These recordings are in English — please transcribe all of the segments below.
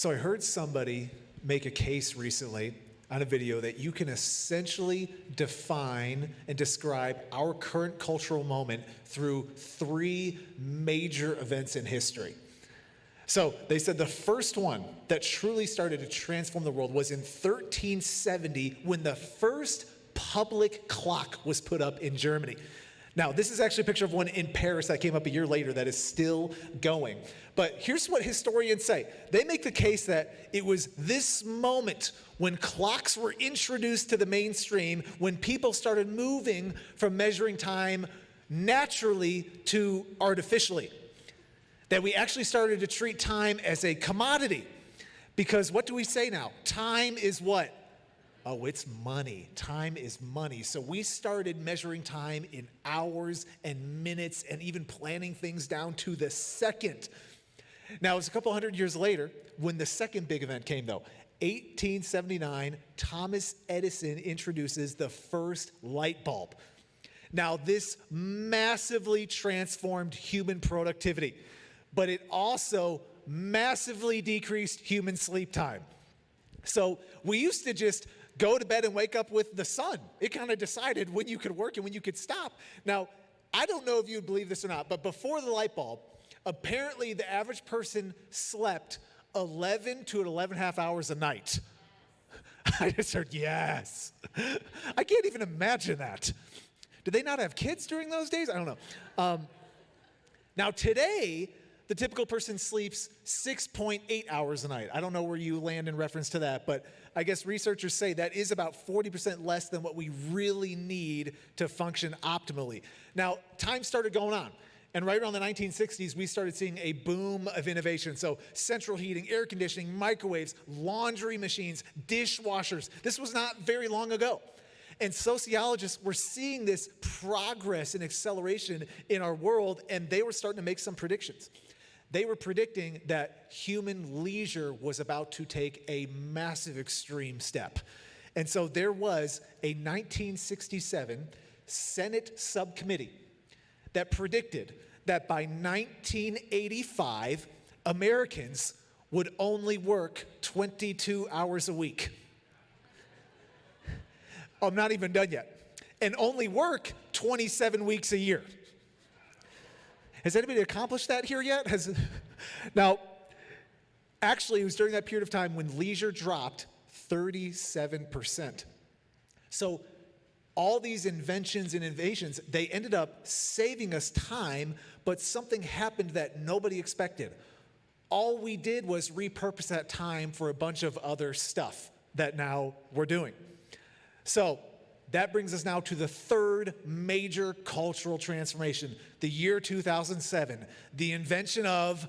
So I heard somebody make a case recently on a video that you can essentially define and describe our current cultural moment through three major events in history. So they said the first one that truly started to transform the world was in 1370 when the first public clock was put up in Germany. Now, this is actually a picture of one in Paris that came up a year later that is still going. But here's what historians say. They make the case that it was this moment when clocks were introduced to the mainstream, when people started moving from measuring time naturally to artificially, that we actually started to treat time as a commodity. Because what do we say now? Time is what? Oh, it's money. Time is money. So we started measuring time in hours and minutes and even planning things down to the second. Now, it's a couple hundred years later when the second big event came, though. 1879, Thomas Edison introduces the first light bulb. Now, this massively transformed human productivity, but it also massively decreased human sleep time. So we used to just go to bed and wake up with the sun. It kind of decided when you could work and when you could stop. Now, I don't know if you would believe this or not, but before the light bulb, apparently the average person slept 11 to 11 and a half hours a night. I just heard, yes. I can't even imagine that. Did they not have kids during those days? I don't know. Now today, the typical person sleeps 6.8 hours a night. I don't know where you land in reference to that, but I guess researchers say that is about 40% less than what we really need to function optimally. Now, time started going on. And right around the 1960s, we started seeing a boom of innovation. So central heating, air conditioning, microwaves, laundry machines, dishwashers. This was not very long ago. And sociologists were seeing this progress and acceleration in our world, and they were starting to make some predictions. They were predicting that human leisure was about to take a massive extreme step. And so there was a 1967 Senate subcommittee that predicted that by 1985, Americans would only work 22 hours a week. I'm not even done yet. And only work 27 weeks a year. Has anybody accomplished that here yet? Now, actually, it was during that period of time when leisure dropped 37%. So all these inventions and innovations, they ended up saving us time, but something happened that nobody expected. All we did was repurpose that time for a bunch of other stuff that now we're doing. So that brings us now to the third major cultural transformation, the year 2007, the invention of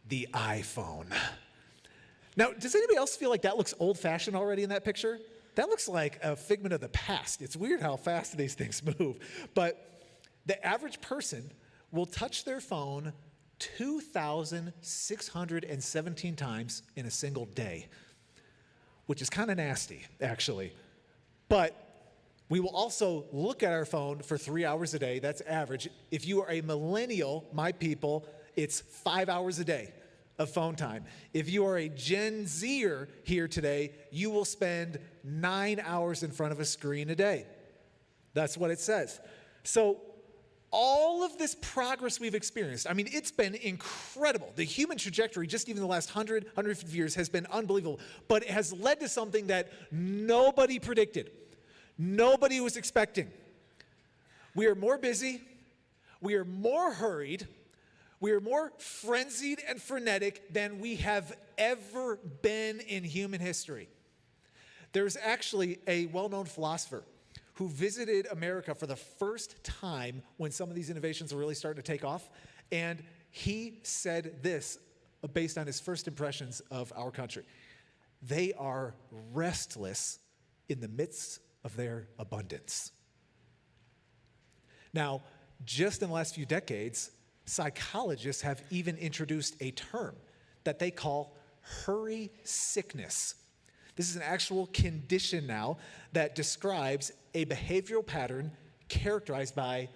the iPhone. Now, does anybody else feel like that looks old-fashioned already in that picture? That looks like a figment of the past. It's weird how fast these things move. But the average person will touch their phone 2,617 times in a single day, which is kind of nasty, actually. But we will also look at our phone for 3 hours a day. That's average. If you are a millennial, my people, it's 5 hours a day of phone time. If you are a Gen Zer here today, you will spend 9 hours in front of a screen a day. That's what it says. So all of this progress we've experienced, I mean, it's been incredible. The human trajectory, just even the last 100, 150 years, has been unbelievable. But it has led to something that nobody predicted. Nobody was expecting. We are more busy. We are more hurried. We are more frenzied and frenetic than we have ever been in human history. There's actually a well-known philosopher who visited America for the first time when some of these innovations were really starting to take off. And he said this based on his first impressions of our country. They are restless in the midst of their abundance. Now, just in the last few decades, psychologists have even introduced a term that they call hurry sickness. This is an actual condition now that describes a behavioral pattern characterized by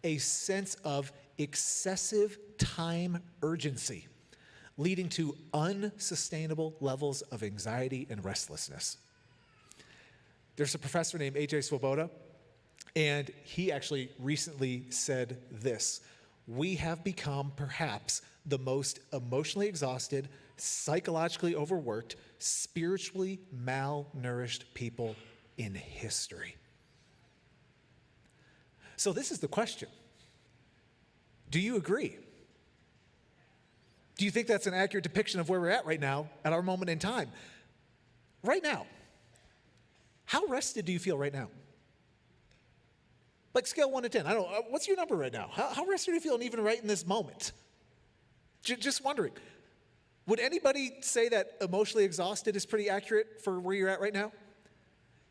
a sense of excessive time urgency, leading to unsustainable levels of anxiety and restlessness. There's a professor named A.J. Swoboda, and he actually recently said this: we have become perhaps the most emotionally exhausted, psychologically overworked, spiritually malnourished people in history. So this is the question. Do you agree? Do you think that's an accurate depiction of where we're at right now, at our moment in time? Right now. How rested do you feel right now? Like scale 1 to 10. I don't know. What's your number right now? How rested do you feel even right in this moment? Just wondering. Would anybody say that emotionally exhausted is pretty accurate for where you're at right now?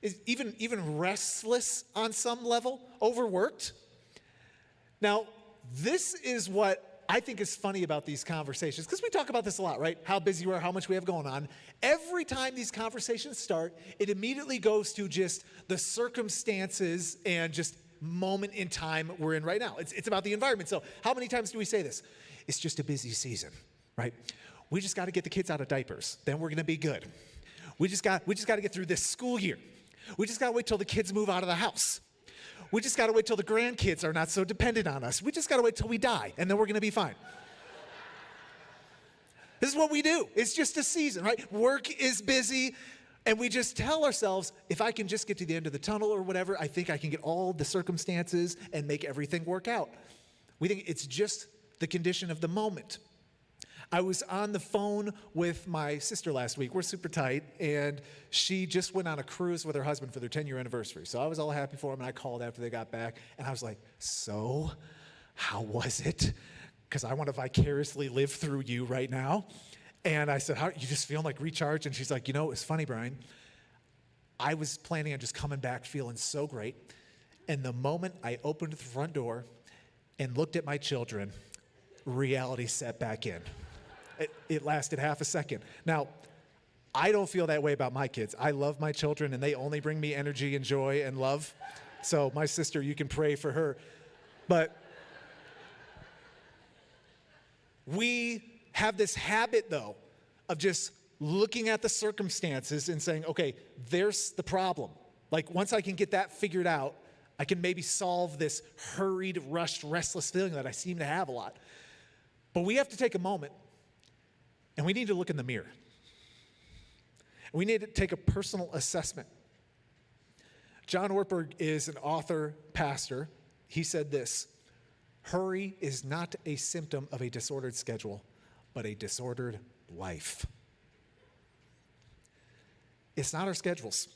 Is even restless on some level? Overworked? Now, this is what I think is funny about these conversations, because we talk about this a lot, right? How busy we are, how much we have going on. Every time these conversations start, it immediately goes to just the circumstances and just moment in time we're in right now. It's about the environment. So how many times do we say this? It's just a busy season, right? We just got to get the kids out of diapers. Then we're going to be good. We just got to get through this school year. We just got to wait till the kids move out of the house. We just got to wait till the grandkids are not so dependent on us. We just got to wait till we die, and then we're going to be fine. This is what we do. It's just a season, right? Work is busy, and we just tell ourselves, if I can just get to the end of the tunnel or whatever, I think I can get all the circumstances and make everything work out. We think it's just the condition of the moment. I was on the phone with my sister last week. We're super tight, and she just went on a cruise with her husband for their 10-year anniversary. So I was all happy for them, and I called after they got back, and I was like, so, how was it? Because I want to vicariously live through you right now. And I said, how you just feeling like recharged? And she's like, it's funny, Brian. I was planning on just coming back feeling so great, and the moment I opened the front door and looked at my children, reality set back in. It lasted half a second. Now, I don't feel that way about my kids. I love my children, and they only bring me energy and joy and love. So my sister, you can pray for her. But we have this habit, though, of just looking at the circumstances and saying, okay, there's the problem. Like, once I can get that figured out, I can maybe solve this hurried, rushed, restless feeling that I seem to have a lot. But we have to take a moment, and we need to look in the mirror. We need to take a personal assessment. John Ortberg is an author, pastor. He said this: hurry is not a symptom of a disordered schedule, but a disordered life. It's not our schedules.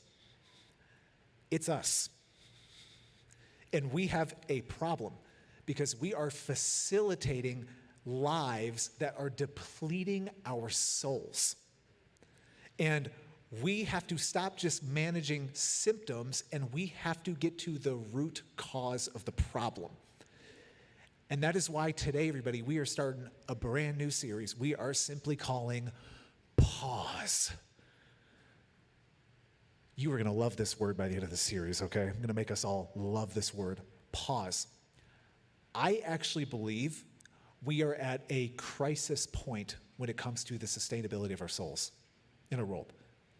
It's us. And we have a problem because we are facilitating lives that are depleting our souls. And we have to stop just managing symptoms, and we have to get to the root cause of the problem. And that is why today, everybody, we are starting a brand new series we are simply calling Pause. You are going to love this word by the end of the series, okay? I'm going to make us all love this word, pause. I actually believe we are at a crisis point when it comes to the sustainability of our souls in a world.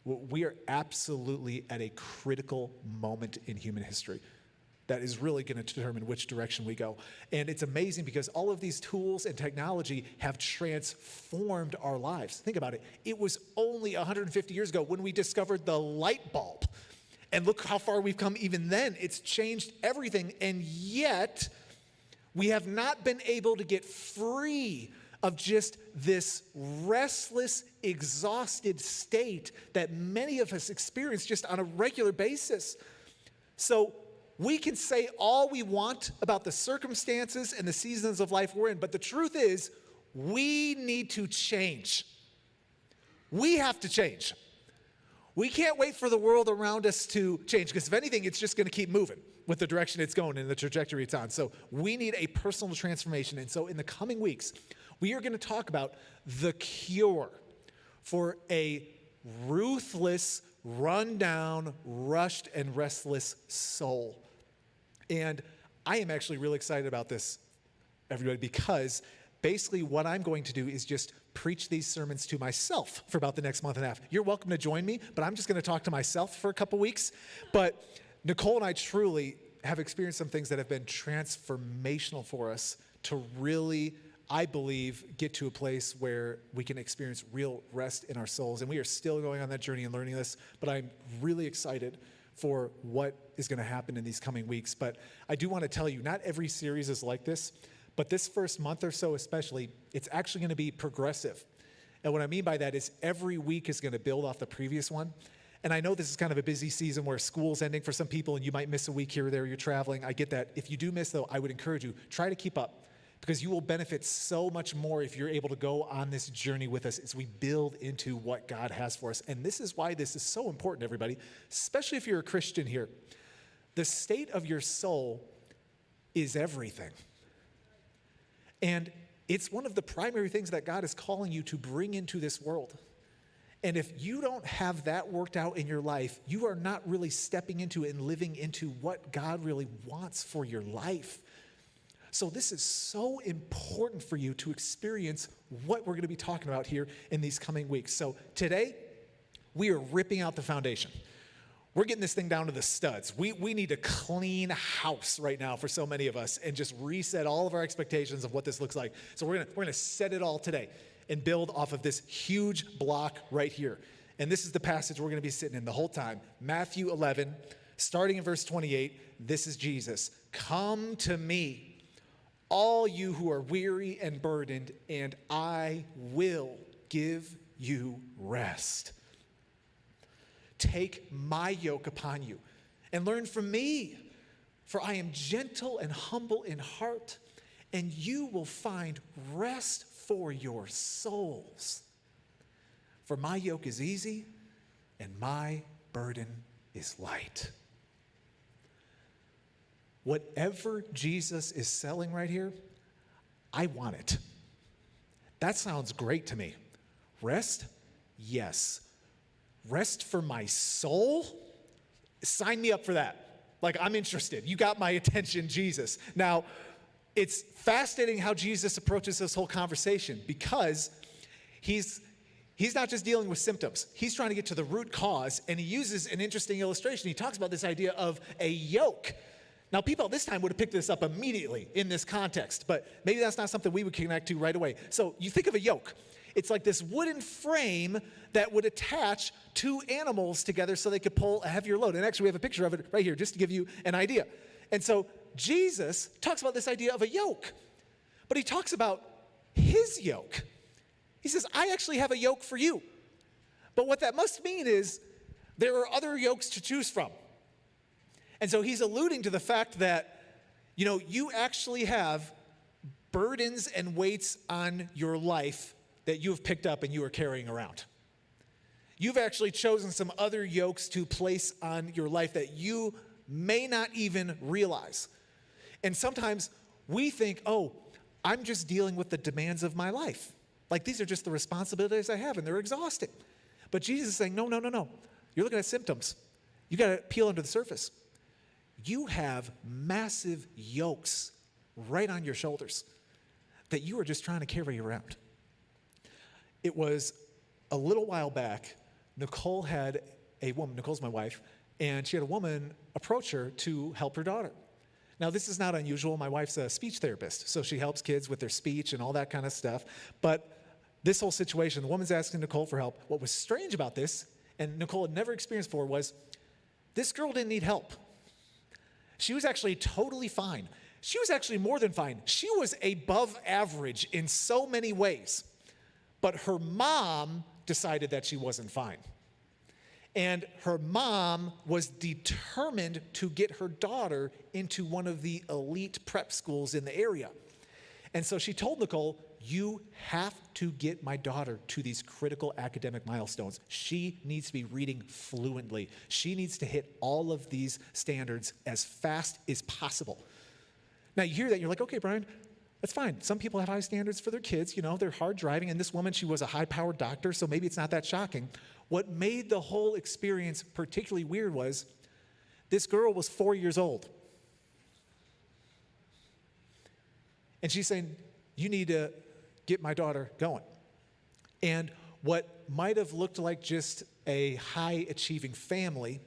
We are absolutely at a critical moment in human history that is really going to determine which direction we go. And it's amazing because all of these tools and technology have transformed our lives. Think about it. It was only 150 years ago when we discovered the light bulb. And look how far we've come even then. It's changed everything. And yet, we have not been able to get free of just this restless, exhausted state that many of us experience just on a regular basis. So we can say all we want about the circumstances and the seasons of life we're in, but the truth is, we need to change. We have to change. We can't wait for the world around us to change, because if anything, it's just going to keep moving with the direction it's going and the trajectory it's on. So we need a personal transformation. And so in the coming weeks, we are going to talk about the cure for a ruthless, run-down, rushed, and restless soul. And I am actually really excited about this, everybody, because basically what I'm going to do is just preach these sermons to myself for about the next month and a half. You're welcome to join me, but I'm just going to talk to myself for a couple weeks. But Nicole and I truly have experienced some things that have been transformational for us to really, I believe, get to a place where we can experience real rest in our souls. And we are still going on that journey and learning this, but I'm really excited for what is going to happen in these coming weeks. But I do want to tell you, not every series is like this, but this first month or so especially, it's actually going to be progressive. And what I mean by that is every week is going to build off the previous one. And I know this is kind of a busy season where school's ending for some people and you might miss a week here or there, you're traveling. I get that. If you do miss, though, I would encourage you, try to keep up, because you will benefit so much more if you're able to go on this journey with us as we build into what God has for us. And this is why this is so important, everybody, especially if you're a Christian here. The state of your soul is everything. And it's one of the primary things that God is calling you to bring into this world. And if you don't have that worked out in your life, you are not really stepping into and living into what God really wants for your life. So this is so important for you to experience what we're going to be talking about here in these coming weeks. So today, we are ripping out the foundation. We're getting this thing down to the studs. We need a clean house right now for so many of us and just reset all of our expectations of what this looks like. So we're gonna set it all today and build off of this huge block right here. And this is the passage we're gonna be sitting in the whole time. Matthew 11, starting in verse 28, this is Jesus. Come to me, all you who are weary and burdened, and I will give you rest. Take my yoke upon you and learn from me, for I am gentle and humble in heart, and you will find rest for your souls. For my yoke is easy and my burden is light. Whatever Jesus is selling right here, I want it. That sounds great to me. Rest? Yes. Rest for my soul? Sign me up for that. Like, I'm interested. You got my attention, Jesus. Now, it's fascinating how Jesus approaches this whole conversation, because he's not just dealing with symptoms. He's trying to get to the root cause, and he uses an interesting illustration. He talks about this idea of a yoke. Now, people at this time would have picked this up immediately in this context, but maybe that's not something we would connect to right away. So you think of a yoke. It's like this wooden frame that would attach two animals together so they could pull a heavier load. And actually, we have a picture of it right here just to give you an idea. And so Jesus talks about this idea of a yoke, but he talks about his yoke. He says, I actually have a yoke for you. But what that must mean is there are other yokes to choose from. And so he's alluding to the fact that, you actually have burdens and weights on your life that you have picked up and you are carrying around. You've actually chosen some other yokes to place on your life that you may not even realize. And sometimes we think, I'm just dealing with the demands of my life. Like, these are just the responsibilities I have, and they're exhausting. But Jesus is saying, no. You're looking at symptoms. You got to peel under the surface. You have massive yokes right on your shoulders that you are just trying to carry around. It was a little while back, Nicole had a woman, Nicole's my wife, and she had a woman approach her to help her daughter. Now, this is not unusual. My wife's a speech therapist, so she helps kids with their speech and all that kind of stuff. But this whole situation, the woman's asking Nicole for help. What was strange about this, and Nicole had never experienced before, was this girl didn't need help. She was actually totally fine. She was actually more than fine. She was above average in so many ways. But her mom decided that she wasn't fine. And her mom was determined to get her daughter into one of the elite prep schools in the area. And so she told Nicole, you have to get my daughter to these critical academic milestones. She needs to be reading fluently. She needs to hit all of these standards as fast as possible. Now, you hear that, you're like, okay, Brian, that's fine. Some people have high standards for their kids. They're hard driving. And this woman, she was a high-powered doctor, so maybe it's not that shocking. What made the whole experience particularly weird was this girl was 4 years old. And she's saying, you need to get my daughter going. And what might have looked like just a high-achieving family,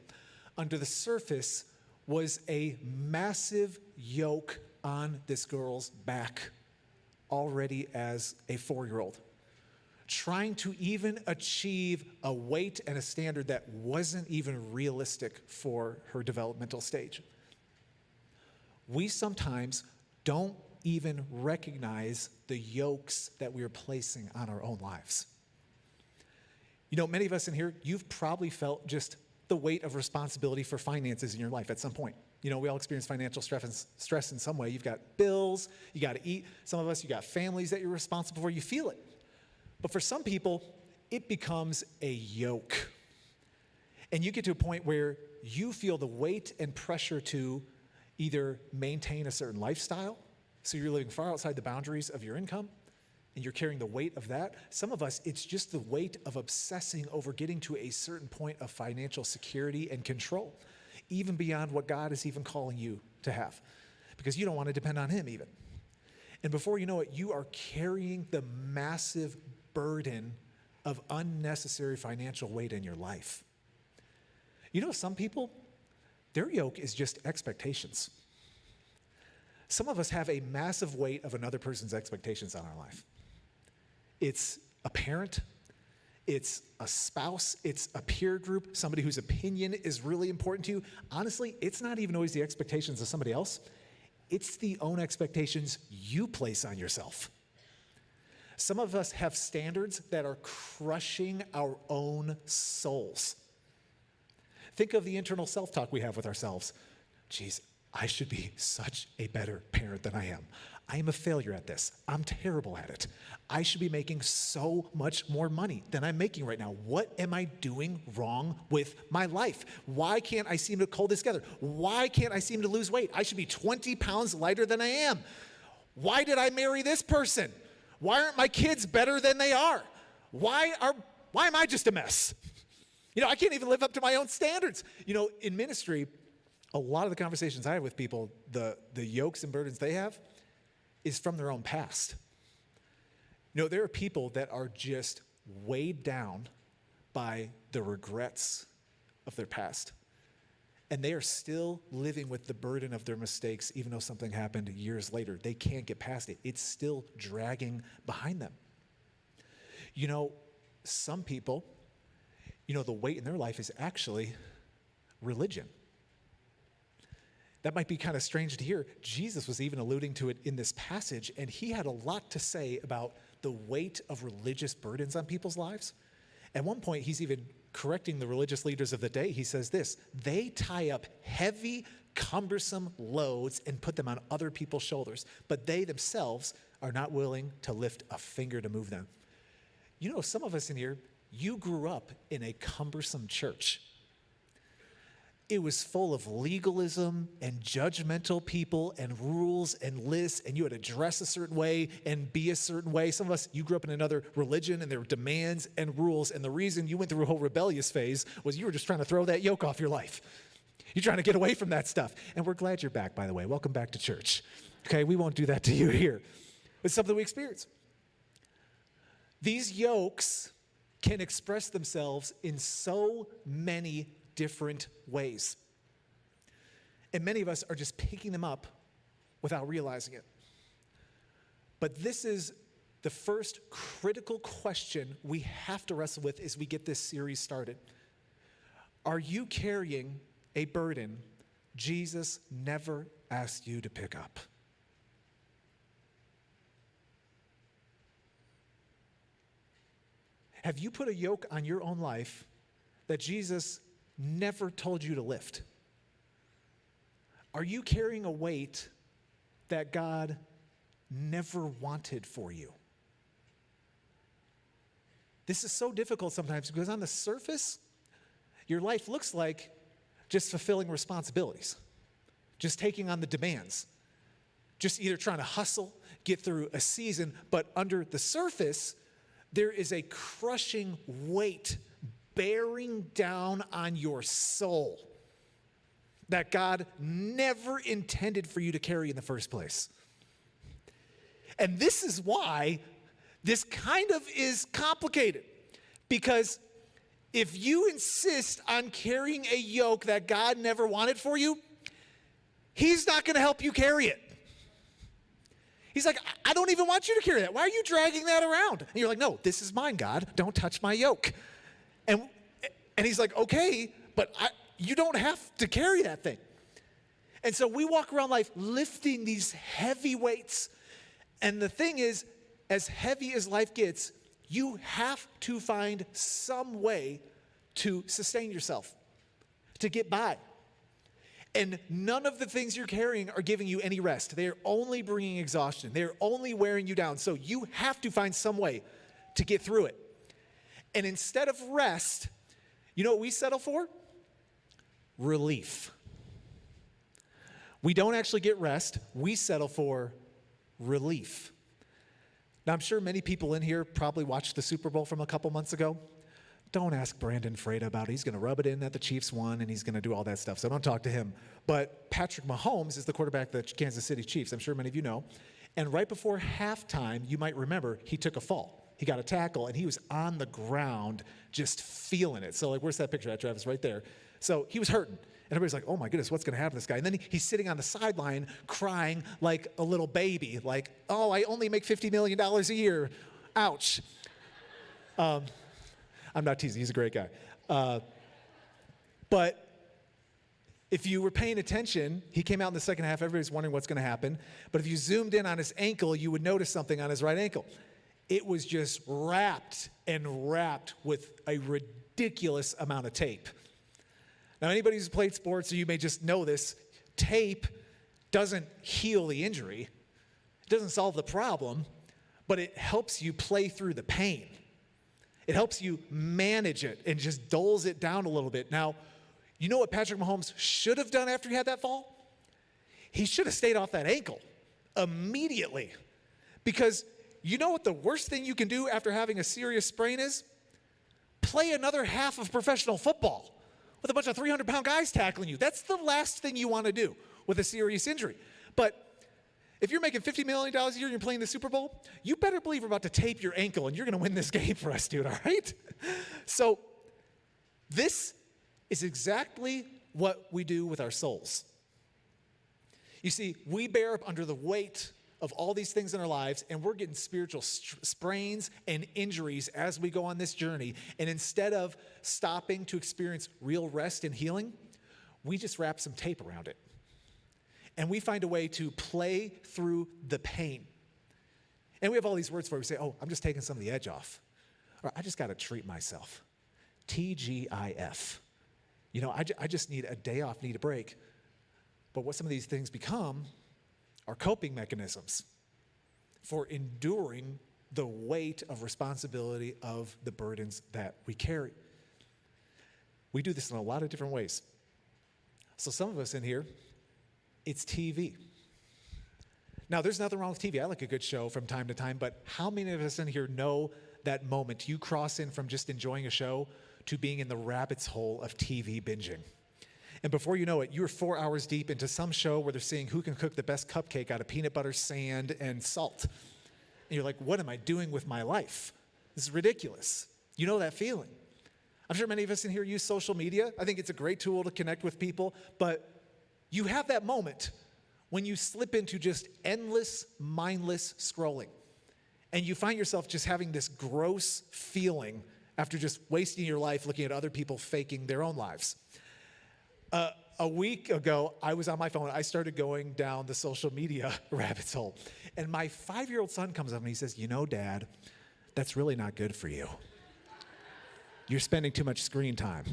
under the surface was a massive yoke on this girl's back already as a 4-year-old, trying to even achieve a weight and a standard that wasn't even realistic for her developmental stage. We sometimes don't even recognize the yokes that we are placing on our own lives. You know, many of us in here, you've probably felt just the weight of responsibility for finances in your life at some point. You know, we all experience financial stress in some way. You've got bills, you got to eat. Some of us, you got families that you're responsible for. You feel it. But for some people, it becomes a yoke. And you get to a point where you feel the weight and pressure to either maintain a certain lifestyle, so you're living far outside the boundaries of your income, and you're carrying the weight of that. Some of us, it's just the weight of obsessing over getting to a certain point of financial security and control, even beyond what God is even calling you to have, because you don't want to depend on Him even. And before you know it, you are carrying the massive burden of unnecessary financial weight in your life. You know, some people, their yoke is just expectations. Some of us have a massive weight of another person's expectations on our life. It's a parent, it's a spouse, it's a peer group, somebody whose opinion is really important to you. Honestly, it's not even always the expectations of somebody else. It's the own expectations you place on yourself. Some of us have standards that are crushing our own souls. Think of the internal self-talk we have with ourselves. Geez, I should be such a better parent than I am. I am a failure at this. I'm terrible at it. I should be making so much more money than I'm making right now. What am I doing wrong with my life? Why can't I seem to hold this together? Why can't I seem to lose weight? I should be 20 pounds lighter than I am. Why did I marry this person? Why aren't my kids better than they are? Why am I just a mess? You know, I can't even live up to my own standards. You know, in ministry, a lot of the conversations I have with people, the yokes and burdens they have is from their own past. You know, there are people that are just weighed down by the regrets of their past. And they are still living with the burden of their mistakes, even though something happened years later. They can't get past it. It's still dragging behind them. You know, some people, you know, the weight in their life is actually religion. That might be kind of strange to hear. Jesus was even alluding to it in this passage, and he had a lot to say about the weight of religious burdens on people's lives. At one point, he's even correcting the religious leaders of the day. He says this: they tie up heavy, cumbersome loads and put them on other people's shoulders, but they themselves are not willing to lift a finger to move them. You know, some of us in here, you grew up in a cumbersome church. It was full of legalism and judgmental people and rules and lists, and you had to dress a certain way and be a certain way. Some of us, you grew up in another religion, and there were demands and rules, and the reason you went through a whole rebellious phase was you were just trying to throw that yoke off your life. You're trying to get away from that stuff. And we're glad you're back, by the way. Welcome back to church. Okay, we won't do that to you here. It's something we experience. These yokes can express themselves in so many different ways. And many of us are just picking them up without realizing it. But this is the first critical question we have to wrestle with as we get this series started. Are you carrying a burden Jesus never asked you to pick up? Have you put a yoke on your own life that Jesus never told you to lift? Are you carrying a weight that God never wanted for you? This is so difficult sometimes because on the surface, your life looks like just fulfilling responsibilities, just taking on the demands, just either trying to hustle, get through a season, but under the surface, there is a crushing weight bearing down on your soul that God never intended for you to carry in the first place. And this is why This kind of is complicated because if you insist on carrying a yoke that God never wanted for you, he's not going to help you carry it. He's like, I don't even want you to carry that. Why are you dragging that around? And you're like, no, this is mine, God. Don't touch my yoke. And he's like, okay, but you don't have to carry that thing. And so we walk around life lifting these heavy weights. And the thing is, as heavy as life gets, you have to find some way to sustain yourself, to get by. And none of the things you're carrying are giving you any rest. They are only bringing exhaustion. They're only wearing you down. So you have to find some way to get through it. And instead of rest, you know what we settle for? Relief. We don't actually get rest. We settle for relief. Now, I'm sure many people in here probably watched the Super Bowl from a couple months ago. Don't ask Brandon Freda about it. He's going to rub it in that the Chiefs won, and he's going to do all that stuff, so don't talk to him. But Patrick Mahomes is the quarterback of the Kansas City Chiefs. I'm sure many of you know. And right before halftime, you might remember, he took a fall. He got a tackle, and he was on the ground just feeling it. So, like, where's that picture at, Travis? Right there. So he was hurting. And everybody's like, oh, my goodness, what's going to happen to this guy? And then he's sitting on the sideline crying like a little baby, like, oh, I only make $50 million a year. Ouch. I'm not teasing. He's a great guy. But if you were paying attention, he came out in the second half. Everybody's wondering what's going to happen. But if you zoomed in on his ankle, you would notice something on his right ankle. It was just wrapped with a ridiculous amount of tape. Now, anybody who's played sports, or you may just know this, tape doesn't heal the injury. It doesn't solve the problem, but it helps you play through the pain. It helps you manage it and just dulls it down a little bit. Now, you know what Patrick Mahomes should have done after he had that fall? He should have stayed off that ankle immediately. Because you know what the worst thing you can do after having a serious sprain is? Play another half of professional football with a bunch of 300-pound guys tackling you. That's the last thing you want to do with a serious injury. But if you're making $50 million a year and you're playing the Super Bowl, you better believe we're about to tape your ankle and you're going to win this game for us, dude, all right? So this is exactly what we do with our souls. You see, we bear up under the weight of all these things in our lives, and we're getting spiritual sprains and injuries as we go on this journey. And instead of stopping to experience real rest and healing, we just wrap some tape around it. And we find a way to play through the pain. And we have all these words for it. We say, oh, I'm just taking some of the edge off. Or I just got to treat myself. TGIF. You know, I just need a day off, need a break. But what some of these things become are coping mechanisms for enduring the weight of responsibility of the burdens that we carry. We do this in a lot of different ways. So some of us in here, it's TV. Now, there's nothing wrong with TV. I like a good show from time to time, but how many of us in here know that moment you cross in from just enjoying a show to being in the rabbit's hole of TV binging? And before you know it, you're 4 hours deep into some show where they're seeing who can cook the best cupcake out of peanut butter, sand, and salt. And you're like, what am I doing with my life? This is ridiculous. You know that feeling. I'm sure many of us in here use social media. I think it's a great tool to connect with people, but you have that moment when you slip into just endless, mindless scrolling. And you find yourself just having this gross feeling after just wasting your life looking at other people faking their own lives. A week ago, I was on my phone. I started going down the social media rabbit hole. And my 5-year-old son comes up and he says, you know, Dad, that's really not good for you. You're spending too much screen time.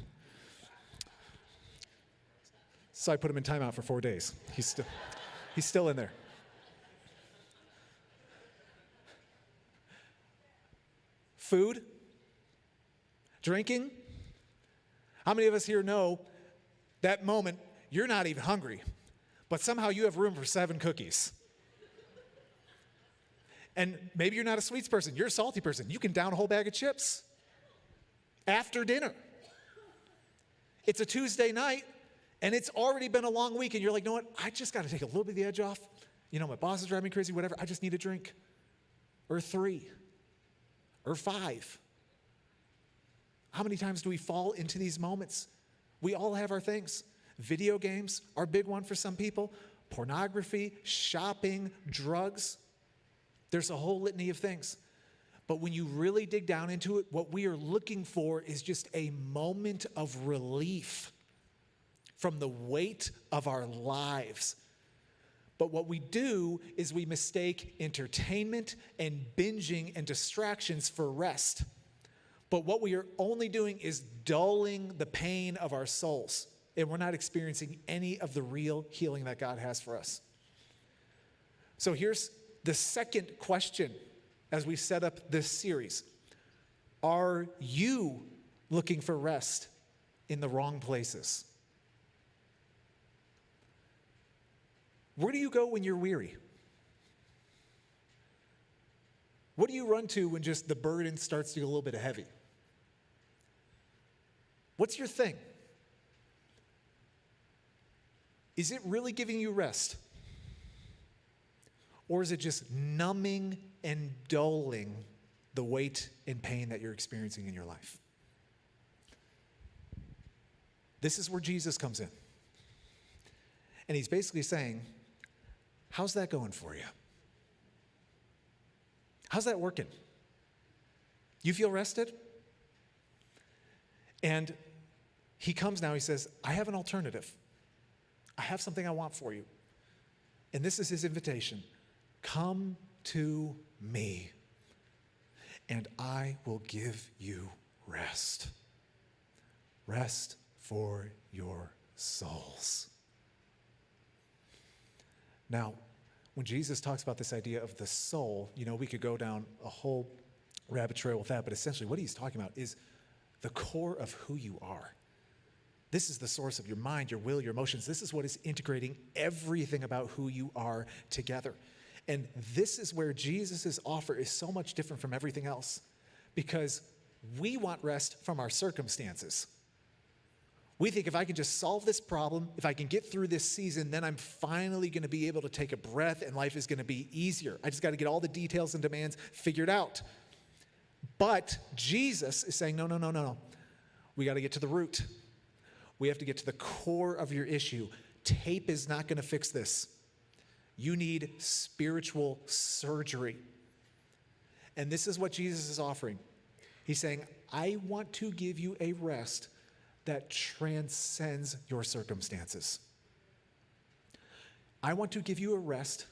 So I put him in timeout for 4 days. He's still in there. Food, drinking. How many of us here know that moment you're not even hungry, but somehow you have room for 7 cookies? And maybe you're not a sweets person, you're a salty person. You can down a whole bag of chips after dinner. It's a Tuesday night, and it's already been a long week, and you're like, you know what? I just got to take a little bit of the edge off. You know, my boss is driving me crazy, whatever. I just need a drink or 3. or 5? How many times do we fall into these moments? We all have our things. Video games are a big one for some people. Pornography, shopping, drugs. There's a whole litany of things. But when you really dig down into it, what we are looking for is just a moment of relief from the weight of our lives. But what we do is we mistake entertainment and binging and distractions for rest. But what we are only doing is dulling the pain of our souls. And we're not experiencing any of the real healing that God has for us. So here's the second question as we set up this series. Are you looking for rest in the wrong places? Where do you go when you're weary? What do you run to when just the burden starts to get a little bit heavy? What's your thing? Is it really giving you rest? Or is it just numbing and dulling the weight and pain that you're experiencing in your life? This is where Jesus comes in. And he's basically saying, how's that going for you? How's that working? You feel rested? And he comes now, he says, I have an alternative. I have something I want for you. And this is his invitation. Come to me, and I will give you rest. Rest for your souls. Now, when Jesus talks about this idea of the soul, we could go down a whole rabbit trail with that, but essentially what he's talking about is the core of who you are. This is the source of your mind, your will, your emotions. This is what is integrating everything about who you are together. And this is where Jesus' offer is so much different from everything else, because we want rest from our circumstances. We think if I can just solve this problem, if I can get through this season, then I'm finally going to be able to take a breath and life is going to be easier. I just got to get all the details and demands figured out. But Jesus is saying, no. We got to get to the root. We have to get to the core of your issue. Tape is not going to fix this. You need spiritual surgery. And this is what Jesus is offering. He's saying, I want to give you a rest that transcends your circumstances. I want to give you a rest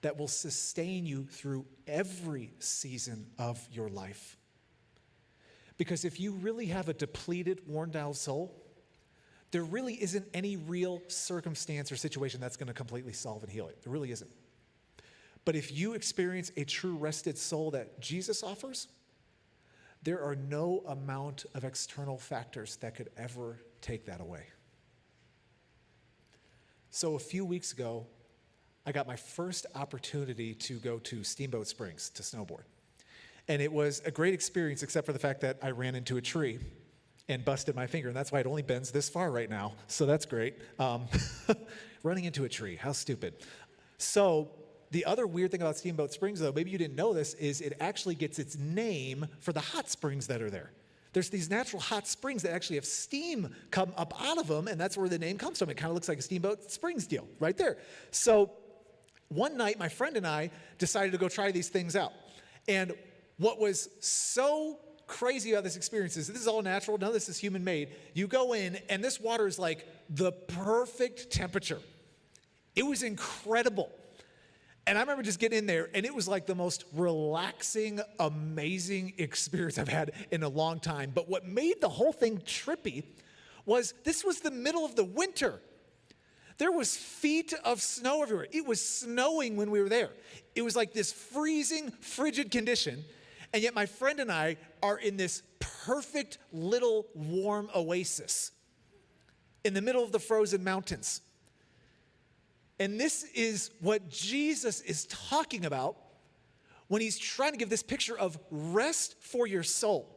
that will sustain you through every season of your life. Because if you really have a depleted, worn down soul, there really isn't any real circumstance or situation that's going to completely solve and heal it. There really isn't. But if you experience a true rested soul that Jesus offers, there are no amount of external factors that could ever take that away. So a few weeks ago, I got my first opportunity to go to Steamboat Springs to snowboard. And it was a great experience, except for the fact that I ran into a tree and busted my finger, and that's why it only bends this far right now. So that's great. Running into a tree, how stupid. So the other weird thing about Steamboat Springs, though, maybe you didn't know this, is it actually gets its name for the hot springs that are there. There's these natural hot springs that actually have steam come up out of them, and that's where the name comes from. It kind of looks like a Steamboat Springs deal right there. So one night, my friend and I decided to go try these things out. And what was so crazy about this experience is this is all natural. None of this is human-made. You go in, and this water is like the perfect temperature. It was incredible. And I remember just getting in there, and it was like the most relaxing, amazing experience I've had in a long time. But what made the whole thing trippy was this was the middle of the winter. There was feet of snow everywhere. It was snowing when we were there. It was like this freezing, frigid condition. And yet my friend and I are in this perfect little warm oasis in the middle of the frozen mountains. And this is what Jesus is talking about when he's trying to give this picture of rest for your soul.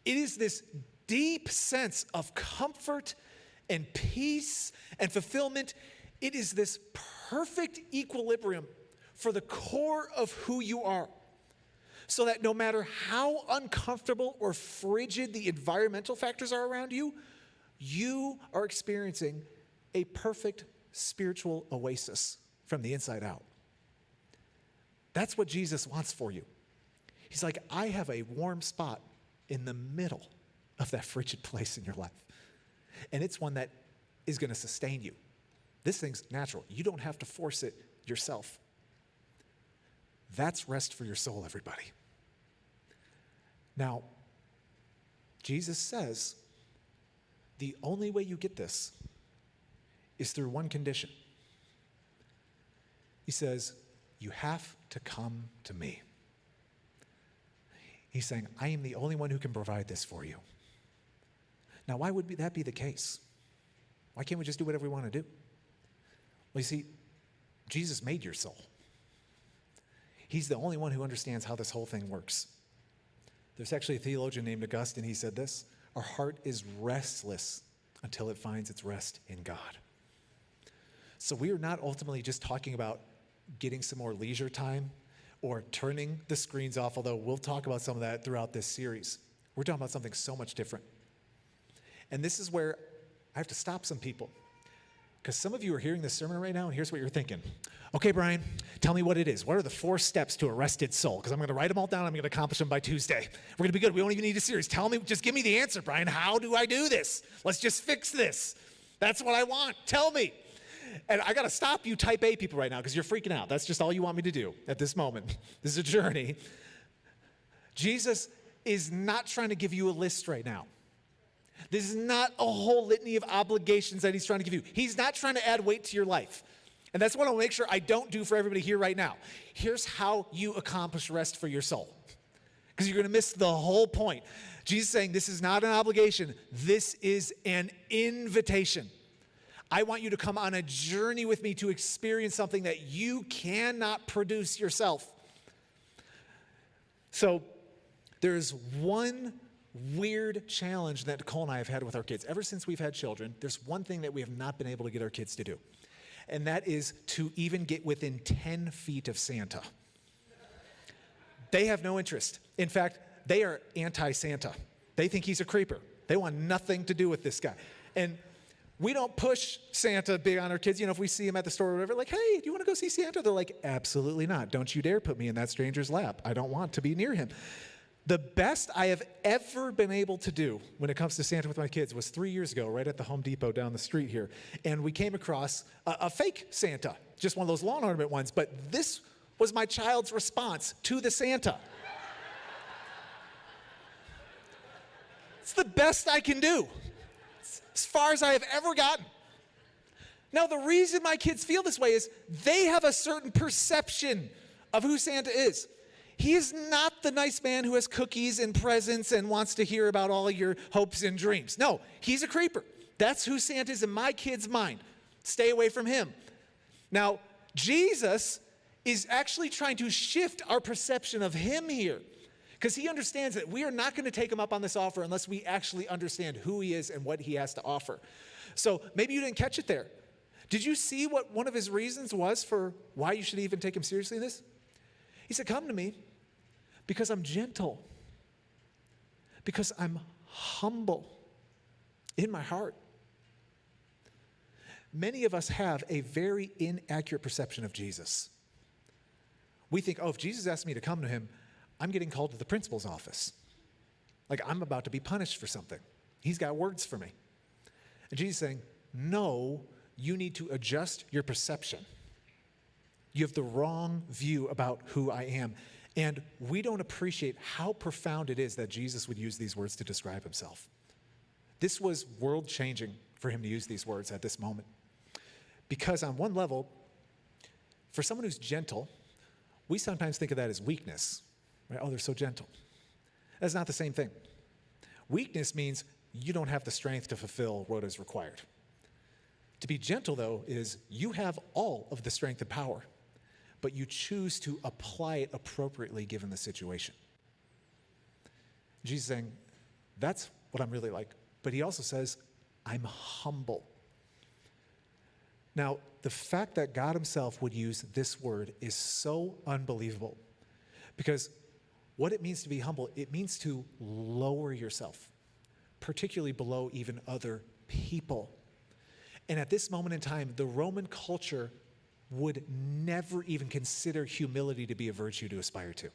It is this deep sense of comfort and peace and fulfillment. It is this perfect equilibrium for the core of who you are. so that no matter how uncomfortable or frigid the environmental factors are around you, you are experiencing a perfect spiritual oasis from the inside out. That's what Jesus wants for you. He's like, I have a warm spot in the middle of that frigid place in your life. And it's one that is going to sustain you. This thing's natural. You don't have to force it yourself. That's rest for your soul, everybody. Now, Jesus says the only way you get this is through one condition. He says, you have to come to me. He's saying, I am the only one who can provide this for you. Now, why would that be the case? Why can't we just do whatever we want to do? Well, you see, Jesus made your soul. He's the only one who understands how this whole thing works. There's actually a theologian named Augustine. He said this: our heart is restless until it finds its rest in God. So we are not ultimately just talking about getting some more leisure time or turning the screens off, although we'll talk about some of that throughout this series. We're talking about something so much different. And this is where I have to stop some people, because some of you are hearing this sermon right now, and here's what you're thinking. Okay, Brian, tell me what it is. What are the 4 steps to a rested soul? Because I'm going to write them all down. I'm going to accomplish them by Tuesday. We're going to be good. We won't even need a series. Tell me, just give me the answer, Brian. How do I do this? Let's just fix this. That's what I want. Tell me. And I got to stop you type A people right now, because you're freaking out. That's just all you want me to do at this moment. This is a journey. Jesus is not trying to give you a list right now. This is not a whole litany of obligations that he's trying to give you. He's not trying to add weight to your life. And that's what I want to make sure I don't do for everybody here right now. Here's how you accomplish rest for your soul, because you're going to miss the whole point. Jesus is saying this is not an obligation. This is an invitation. I want you to come on a journey with me to experience something that you cannot produce yourself. So there's one weird challenge that Nicole and I have had with our kids. Ever since we've had children, there's one thing that we have not been able to get our kids to do, and that is to even get within 10 feet of Santa. They have no interest. In fact, they are anti-Santa. They think he's a creeper. They want nothing to do with this guy. And we don't push Santa big on our kids. You know, if we see him at the store or whatever, like, hey, do you want to go see Santa? They're like, absolutely not. Don't you dare put me in that stranger's lap. I don't want to be near him. The best I have ever been able to do when it comes to Santa with my kids was 3 years ago, right at the Home Depot down the street here. And we came across a fake Santa, just one of those lawn ornament ones. But this was my child's response to the Santa. It's the best I can do. It's as far as I have ever gotten. Now, the reason my kids feel this way is they have a certain perception of who Santa is. He is not the nice man who has cookies and presents and wants to hear about all of your hopes and dreams. No, he's a creeper. That's who Santa is in my kid's mind. Stay away from him. Now, Jesus is actually trying to shift our perception of him here, because he understands that we are not going to take him up on this offer unless we actually understand who he is and what he has to offer. So maybe you didn't catch it there. Did you see what one of his reasons was for why you should even take him seriously in this? He said, come to me because I'm gentle, because I'm humble in my heart. Many of us have a very inaccurate perception of Jesus. We think, oh, if Jesus asked me to come to him, I'm getting called to the principal's office. Like I'm about to be punished for something. He's got words for me. And Jesus is saying, no, you need to adjust your perception. You have the wrong view about who I am. And we don't appreciate how profound it is that Jesus would use these words to describe himself. This was world-changing for him to use these words at this moment. Because on one level, for someone who's gentle, we sometimes think of that as weakness. Right? Oh, they're so gentle. That's not the same thing. Weakness means you don't have the strength to fulfill what is required. To be gentle, though, is you have all of the strength and power, but you choose to apply it appropriately given the situation. Jesus is saying, that's what I'm really like. But he also says, I'm humble. Now, the fact that God himself would use this word is so unbelievable, because what it means to be humble, it means to lower yourself, particularly below even other people. And at this moment in time, the Roman culture would never even consider humility to be a virtue to aspire to.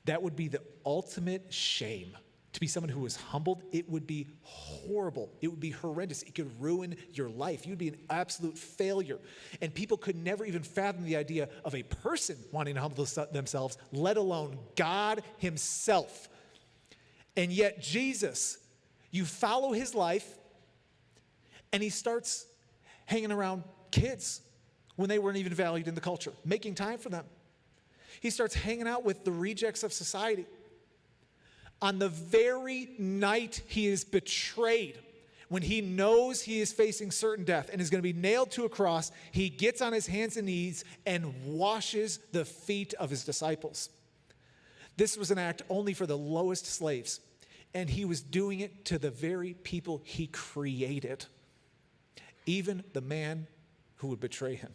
That would be the ultimate shame. To be someone who was humbled, it would be horrible. It would be horrendous. It could ruin your life. You'd be an absolute failure. And people could never even fathom the idea of a person wanting to humble themselves, let alone God himself. And yet Jesus, you follow his life, and he starts hanging around kids when they weren't even valued in the culture, making time for them. He starts hanging out with the rejects of society. On the very night he is betrayed, when he knows he is facing certain death and is going to be nailed to a cross, he gets on his hands and knees and washes the feet of his disciples. This was an act only for the lowest slaves, and he was doing it to the very people he created, even the man who would betray him.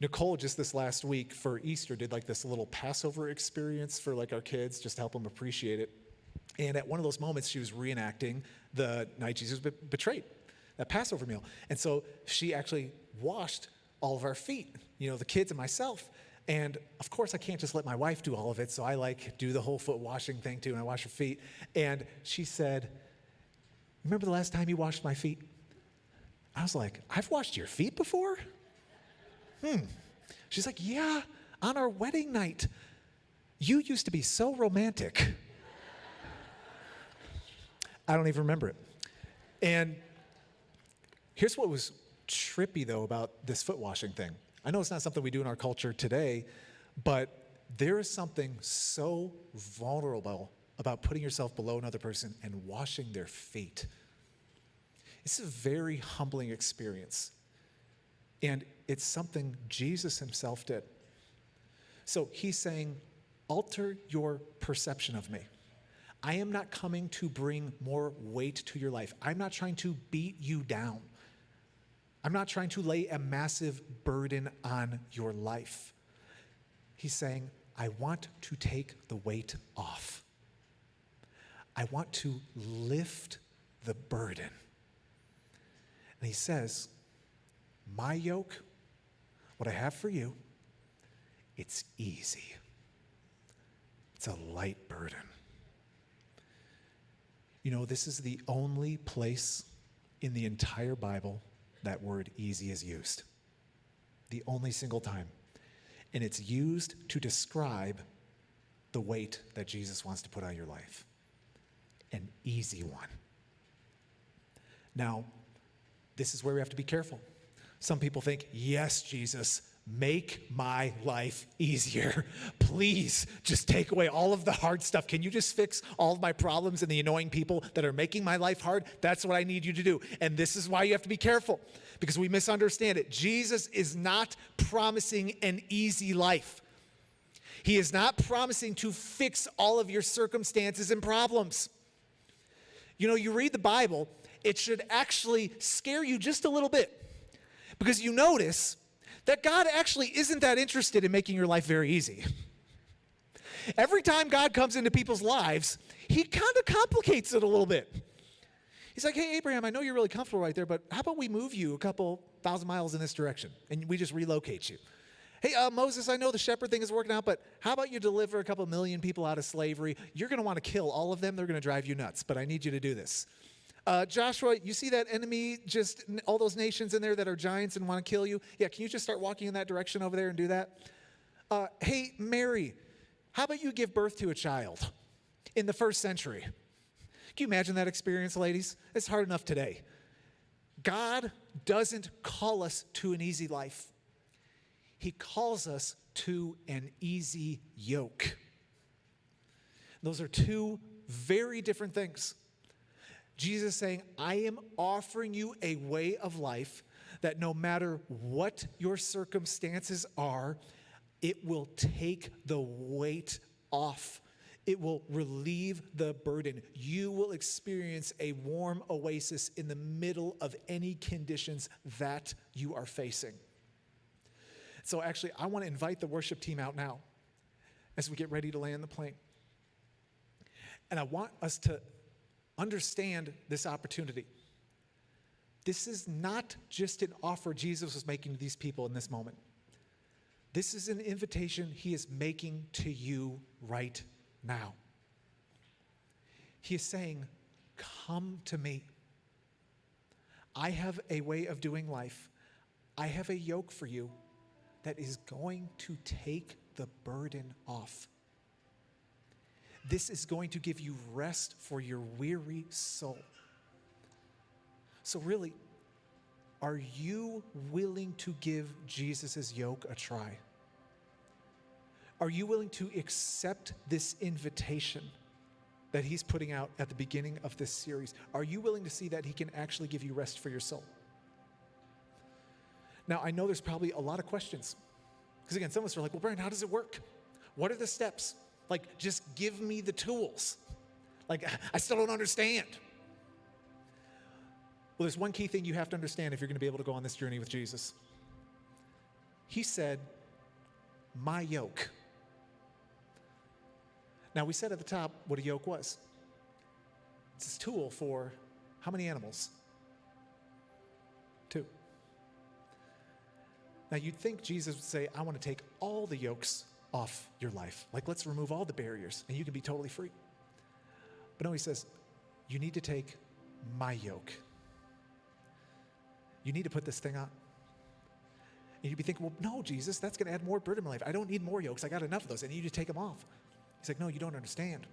Nicole just this last week for Easter did like this little Passover experience for like our kids, just to help them appreciate it. And at one of those moments, she was reenacting the night Jesus was betrayed, that Passover meal. And so she actually washed all of our feet, the kids and myself. And of course, I can't just let my wife do all of it, so I do the whole foot washing thing too, and I wash her feet. And she said, "Remember the last time you washed my feet?" I was like, "I've washed your feet before?" She's like, "Yeah, on our wedding night. You used to be so romantic." I don't even remember it. And here's what was trippy, though, about this foot washing thing. I know it's not something we do in our culture today, but there is something so vulnerable about putting yourself below another person and washing their feet. It's a very humbling experience. And it's something Jesus himself did. So he's saying, alter your perception of me. I am not coming to bring more weight to your life. I'm not trying to beat you down. I'm not trying to lay a massive burden on your life. He's saying, I want to take the weight off. I want to lift the burden. And he says, my yoke, what I have for you, it's easy. It's a light burden. This is the only place in the entire Bible that word easy is used. The only single time. And it's used to describe the weight that Jesus wants to put on your life. An easy one. Now, this is where we have to be careful. Some people think, yes, Jesus, make my life easier. Please just take away all of the hard stuff. Can you just fix all of my problems and the annoying people that are making my life hard? That's what I need you to do. And this is why you have to be careful, because we misunderstand it. Jesus is not promising an easy life. He is not promising to fix all of your circumstances and problems. You read the Bible, it should actually scare you just a little bit, because you notice that God actually isn't that interested in making your life very easy. Every time God comes into people's lives, he kind of complicates it a little bit. He's like, hey, Abraham, I know you're really comfortable right there, but how about we move you a couple thousand miles in this direction, and we just relocate you? Hey, Moses, I know the shepherd thing is working out, but how about you deliver a couple million people out of slavery? You're going to want to kill all of them. They're going to drive you nuts, but I need you to do this. Joshua, you see that enemy, just all those nations in there that are giants and want to kill you? Yeah, can you just start walking in that direction over there and do that? Hey, Mary, how about you give birth to a child in the first century? Can you imagine that experience, ladies? It's hard enough today. God doesn't call us to an easy life. He calls us to an easy yoke. Those are two very different things. Jesus is saying, I am offering you a way of life that no matter what your circumstances are, it will take the weight off. It will relieve the burden. You will experience a warm oasis in the middle of any conditions that you are facing. So actually, I want to invite the worship team out now. as we get ready to land the plane. And I want us to understand this opportunity. This is not just an offer Jesus was making to these people in this moment. This is an invitation he is making to you right now. He is saying, come to me. I have a way of doing life. I have a yoke for you that is going to take the burden off. This is going to give you rest for your weary soul. So really, are you willing to give Jesus' yoke a try? Are you willing to accept this invitation that he's putting out at the beginning of this series? Are you willing to see that he can actually give you rest for your soul? Now, I know there's probably a lot of questions. Because again, some of us are like, well, Brian, how does it work? What are the steps? Like, just give me the tools. Like, I still don't understand. Well, there's one key thing you have to understand if you're going to be able to go on this journey with Jesus. He said, my yoke. Now, we said at the top what a yoke was. It's this tool for how many animals? 2. Now, you'd think Jesus would say, I want to take all the yokes off your life. Like, let's remove all the barriers and you can be totally free. But no, he says, you need to take my yoke. You need to put this thing on. And you'd be thinking, well, no, Jesus, that's going to add more burden in my life. I don't need more yokes. I got enough of those. I need you to take them off. He's like, no, you don't understand.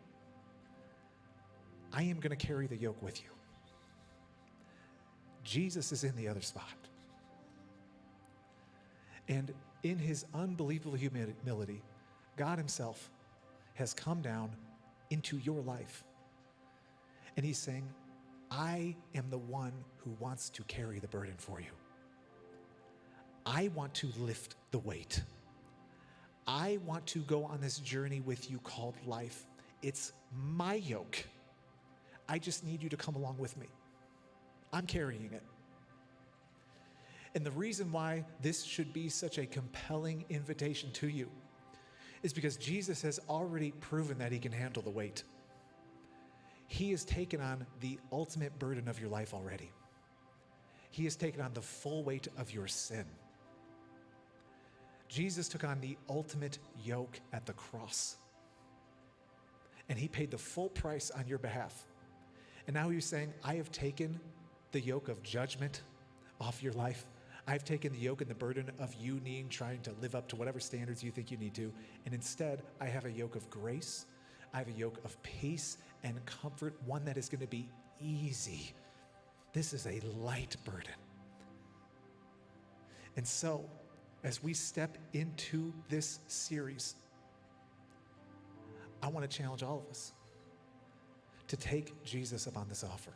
I am going to carry the yoke with you. Jesus is in the other spot. And in his unbelievable humility, God himself has come down into your life. And he's saying, I am the one who wants to carry the burden for you. I want to lift the weight. I want to go on this journey with you called life. It's my yoke. I just need you to come along with me. I'm carrying it. And the reason why this should be such a compelling invitation to you is because Jesus has already proven that he can handle the weight. He has taken on the ultimate burden of your life already. He has taken on the full weight of your sin. Jesus took on the ultimate yoke at the cross. And he paid the full price on your behalf. And now he's saying, I have taken the yoke of judgment off your life. I've taken the yoke and the burden of you trying to live up to whatever standards you think you need to. And instead, I have a yoke of grace. I have a yoke of peace and comfort, one that is going to be easy. This is a light burden. And so, as we step into this series, I want to challenge all of us to take Jesus up on this offer.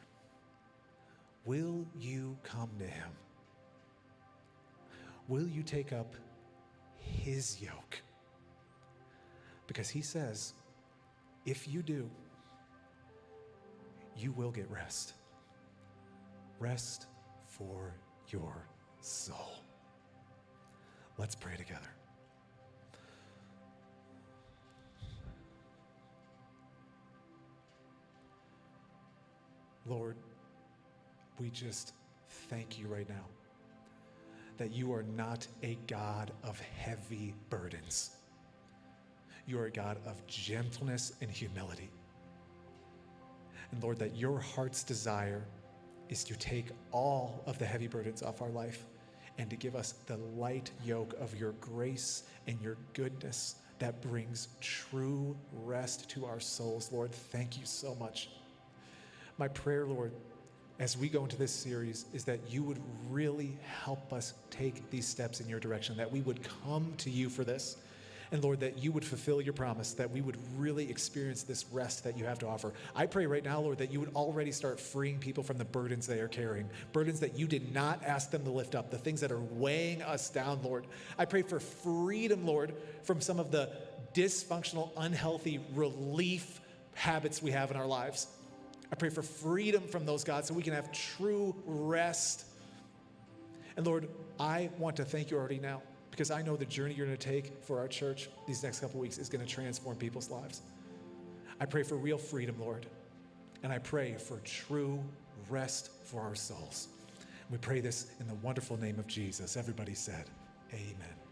Will you come to him? Will you take up his yoke? Because he says, if you do, you will get rest. Rest for your soul. Let's pray together. Lord, we just thank you right now that you are not a God of heavy burdens. You are a God of gentleness and humility. And Lord, that your heart's desire is to take all of the heavy burdens off our life and to give us the light yoke of your grace and your goodness that brings true rest to our souls. Lord, thank you so much. My prayer, Lord, as we go into this series, is that you would really help us take these steps in your direction, that we would come to you for this. And Lord, that you would fulfill your promise, that we would really experience this rest that you have to offer. I pray right now, Lord, that you would already start freeing people from the burdens they are carrying, burdens that you did not ask them to lift up, the things that are weighing us down, Lord. I pray for freedom, Lord, from some of the dysfunctional, unhealthy relief habits we have in our lives. I pray for freedom from those, God, so we can have true rest. And Lord, I want to thank you already now, because I know the journey you're going to take for our church these next couple weeks is going to transform people's lives. I pray for real freedom, Lord, and I pray for true rest for our souls. We pray this in the wonderful name of Jesus. Everybody said, amen.